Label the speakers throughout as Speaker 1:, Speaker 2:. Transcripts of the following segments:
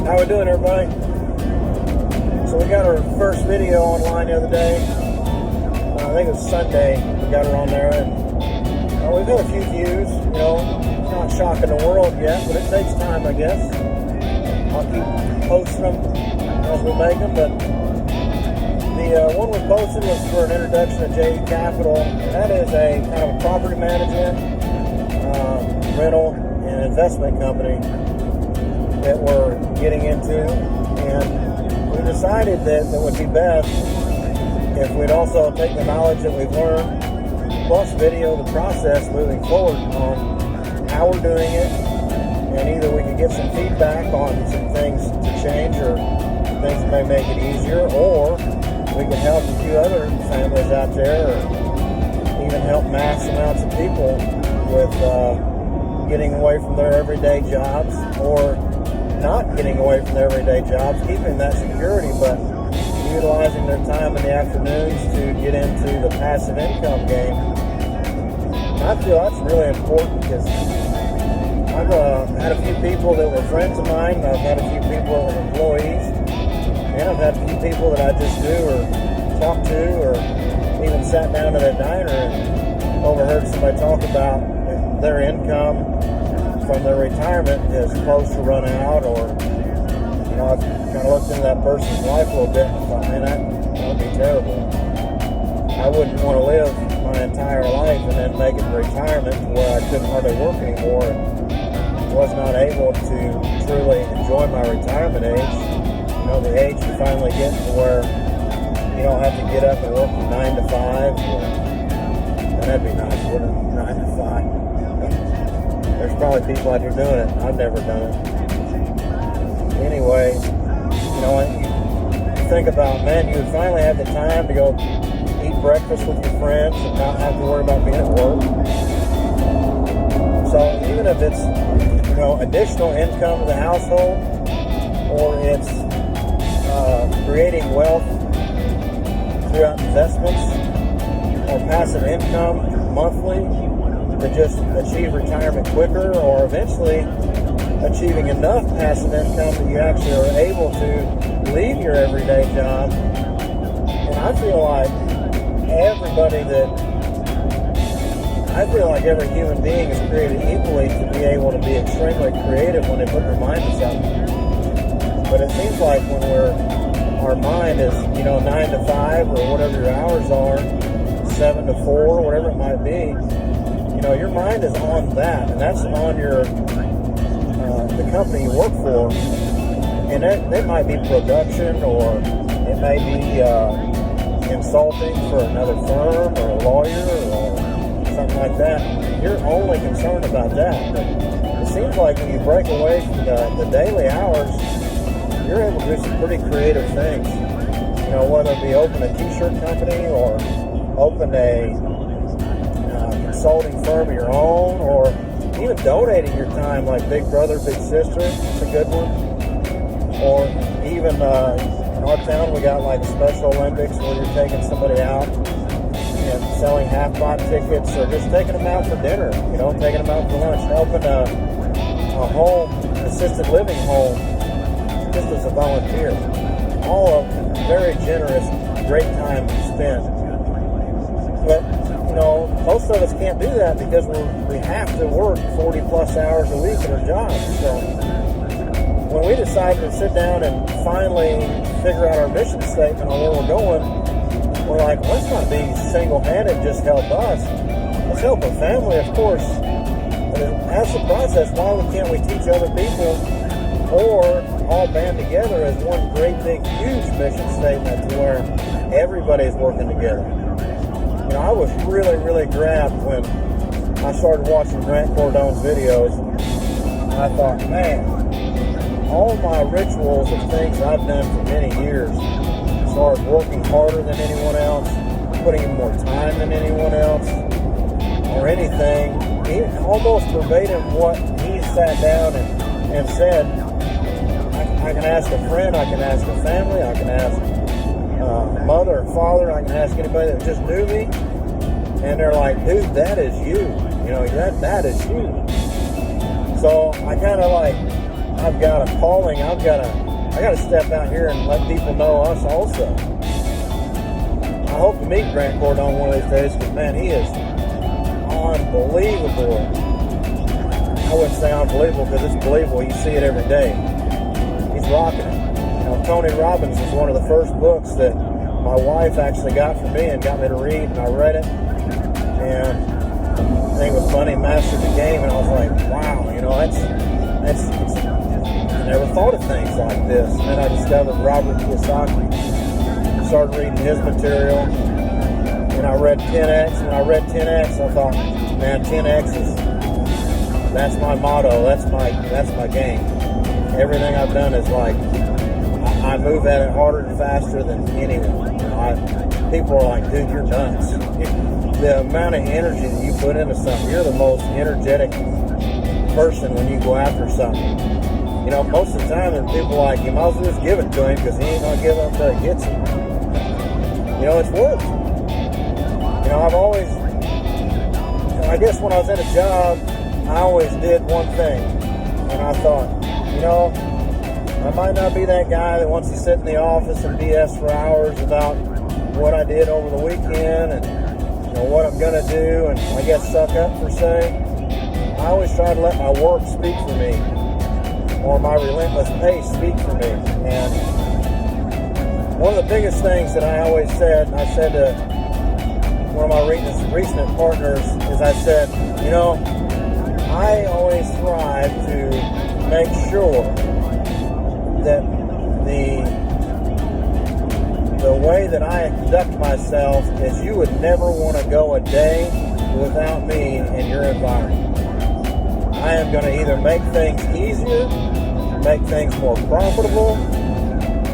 Speaker 1: How we doing, everybody? So we got our first video online the other day. I think it was Sunday. We got her on there, and we've had a few views. It's not shocking the world yet, but it takes time, I guess. I'll keep posting them as we make them. But the one we posted was for an introduction to JE Capital. That is a kind of a property management, rental, and investment company that we're getting into, and we decided that it would be best if we'd also take the knowledge that we've learned plus video the process moving forward on how we're doing it, and either we could get some feedback on some things to change or things that may make it easier, or we could help a few other families out there, or even help mass amounts of people with getting away from their everyday jobs, or not getting away from their everyday jobs, keeping that security, but utilizing their time in the afternoons to get into the passive income game. And I feel that's really important because I've had a few people that were friends of mine, I've had a few people that were employees, and I've had a few people that I just knew or talked to or even sat down at a diner and overheard somebody talk about their income from their retirement is close to running out, or I've kind of looked into that person's life a little bit and thought, man, that would be terrible. I wouldn't want to live my entire life and then make it to retirement to where I couldn't hardly work anymore and was not able to truly enjoy my retirement age. The age you finally get to where you don't have to get up and work from 9 to 5. And that'd be nice, wouldn't it? 9 to 5. There's probably people out here doing it. I've never done it. Anyway, you think about, man, you would finally have the time to go eat breakfast with your friends and not have to worry about being at work. So even if it's, additional income to the household, or it's creating wealth throughout investments or passive income monthly, to just achieve retirement quicker, or eventually achieving enough passive income that you actually are able to leave your everyday job. And I feel like every human being is created equally to be able to be extremely creative when they put their mind to something. But it seems like when our mind is, 9 to 5 or whatever your hours are, 7 to 4, whatever it might be, your mind is on that, and that's on the company you work for, and it might be production, or it may be consulting for another firm or a lawyer or something like that. You're only concerned about that. But it seems like when you break away from the daily hours, you're able to do some pretty creative things. Whether it be open a t-shirt company or open a consulting firm of your own, or even donating your time like Big Brother, Big Sister. It's a good one. Or even in our town, we got like Special Olympics where you're taking somebody out and selling half-bought tickets, or just taking them out for dinner, taking them out for lunch, helping a home, an assisted living home, just as a volunteer. All of them very generous, great time spent. But most of us can't do that because we have to work 40 plus hours a week at our jobs. So when we decided to sit down and finally figure out our mission statement on where we're going, we're like, let's not be single-handed, just help us. Let's help a family, of course. But as the process, why can't we teach other people, or all band together as one great big huge mission statement to where everybody's working together? I was really, really grabbed when I started watching Grant Cordone's videos. And I thought, man, all my rituals of things I've done for many years, as far as working harder than anyone else, putting in more time than anyone else, or anything, almost verbatim what he sat down and said. I can ask a friend, I can ask a family, I can ask mother or father, I can ask anybody that just knew me, and they're like, dude, that is you. That is you. So I kind of I've got a calling. I got to step out here and let people know us also. I hope to meet Grant Cardone one of these days, because man, he is unbelievable. I wouldn't say unbelievable, because it's believable. You see it every day. He's rocking it. Tony Robbins was one of the first books that my wife actually got for me and got me to read, and I read it. And I think it was funny, mastered the game, and I was like, wow, that's I never thought of things like this. And then I discovered Robert Kiyosaki, started reading his material, and I read 10X. When I read 10X, I thought, man, 10X that's my motto, that's my game. Everything I've done is like, I move at it harder and faster than anyone. People are like, dude, you're nuts. The amount of energy that you put into something, you're the most energetic person when you go after something. Most of the time, there are people like, you might as well just give it to him, because he ain't going to give up until he gets it. It's worked. I've always, I guess when I was in a job, I always did one thing. And I thought, I might not be that guy that wants to sit in the office and BS for hours about what I did over the weekend and what I'm going to do, and I guess suck up per se. I always try to let my work speak for me, or my relentless pace speak for me. And one of the biggest things that I always said, and I said to one of my recent partners, is I said, I always strive to make sure that the way that I conduct myself is you would never want to go a day without me in your environment. I am going to either make things easier, make things more profitable.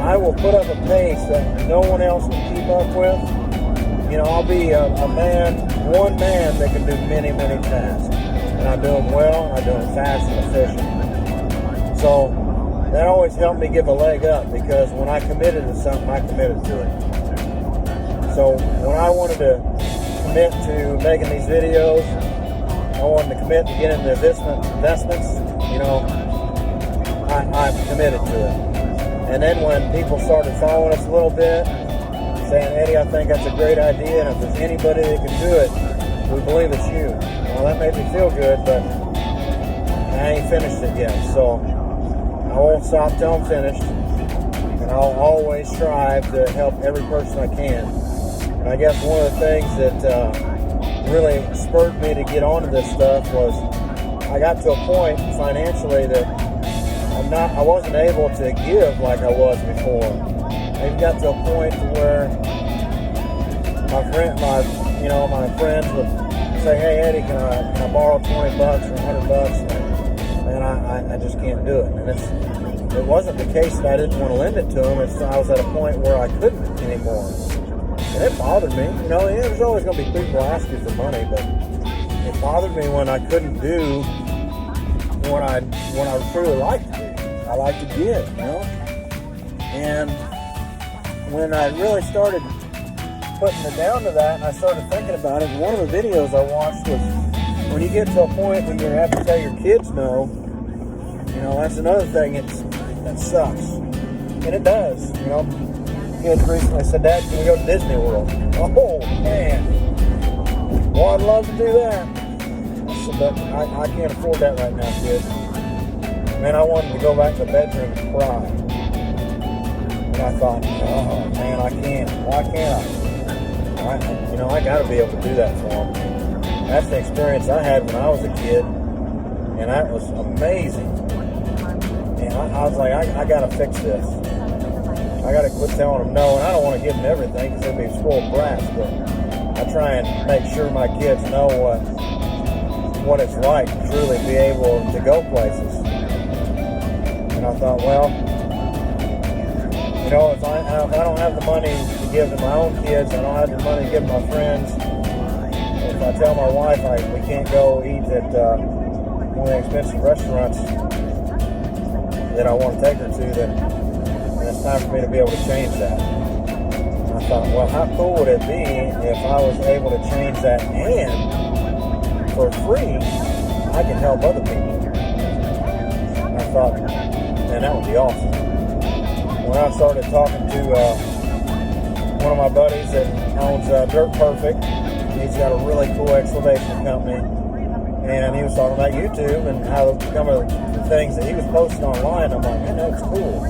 Speaker 1: I will put up a pace that no one else can keep up with. I'll be one man that can do many, many tasks. And I do them well, and I do them fast and efficient. So that always helped me give a leg up, because when I committed to something, I committed to it. So when I wanted to commit to making these videos, I wanted to commit to getting the investments, I committed to it. And then when people started following us a little bit, saying, Eddie, I think that's a great idea, and if there's anybody that can do it, we believe it's you. Well, that made me feel good, but I ain't finished it yet. So I won't stop till I'm finished, and I'll always strive to help every person I can. And I guess one of the things that really spurred me to get onto this stuff was I got to a point financially that I wasn't able to give like I was before. I got to a point where my friends would say, hey, Eddie, can I borrow $20 or $100? And I just can't do it. And it wasn't the case that I didn't want to lend it to them. I was at a point where I couldn't anymore. And it bothered me. There's always going to be people ask you for money, but it bothered me when I couldn't do what I truly like to do. I like to give, And when I really started putting it down to that, and I started thinking about it, one of the videos I watched was, when you get to a point when you have to tell your kids no, that's another thing that sucks. And it does, Kids recently said, Dad, can we go to Disney World? Oh, man. Well, I'd love to do that. I said, but I can't afford that right now, kids. Man, I wanted to go back to the bedroom and cry. And I thought, oh, man, I can't. Why can't I got to be able to do that for them. That's the experience I had when I was a kid, and that was amazing. And I was like, I got to fix this. I got to quit telling them no, and I don't want to give them everything because they'll be spoiled brats, but I try and make sure my kids know what it's like to truly be able to go places. And I thought, well, if I don't have the money to give to my own kids, I don't have the money to give to my friends. If I tell my wife we can't go eat at one of the expensive restaurants that I want to take her to, then it's time for me to be able to change that. And I thought, well, how cool would it be if I was able to change that, and for free, I can help other people. And I thought, man, that would be awesome. When I started talking to one of my buddies that owns Dirt Perfect, he's got a really cool excavation company, and he was talking about YouTube and how some of the things that he was posting online. I'm like, man, that's cool.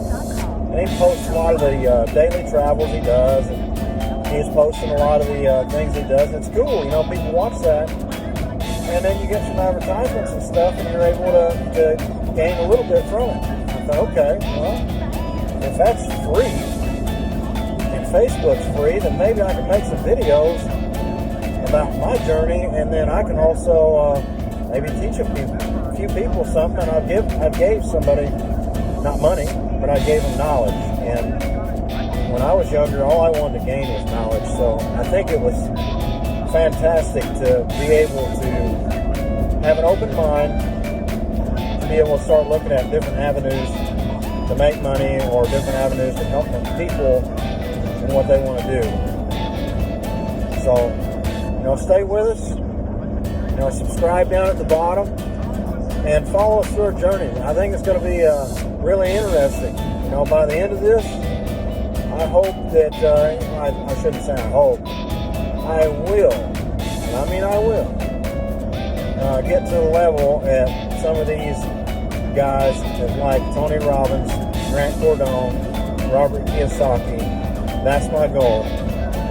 Speaker 1: And he posts a lot of the daily travels he does, and he's posting a lot of the things he does, and it's cool. You know, people watch that, and then you get some advertisements and stuff, and you're able to gain a little bit from it. I thought, okay, well, if that's free, and Facebook's free, then maybe I can make some videos about my journey, and then I can also maybe teach a few people something. And I gave somebody, not money, but I gave them knowledge. And when I was younger, all I wanted to gain was knowledge. So I think it was fantastic to be able to have an open mind, to be able to start looking at different avenues to make money, or different avenues to help people in what they want to do. So, you know, stay with us. You know, subscribe down at the bottom and follow us through our journey. I think it's going to be really interesting. You know, by the end of this, I hope that, I shouldn't say I hope, I will, and I mean I will, get to the level at some of these guys like Tony Robbins, Grant Cardone, Robert Kiyosaki. That's my goal.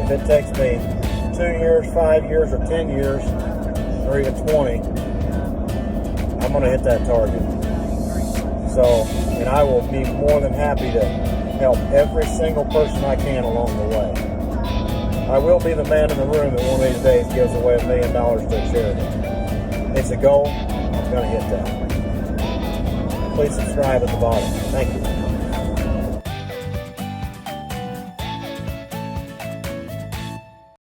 Speaker 1: If it takes me 2 years, 5 years, or 10 years, or even 20, I'm going to hit that target. So, and I will be more than happy to help every single person I can along the way. I will be the man in the room that one of these days gives away $1 million to a charity. It's a goal. I'm going to hit that. Please subscribe at the bottom. Thank you.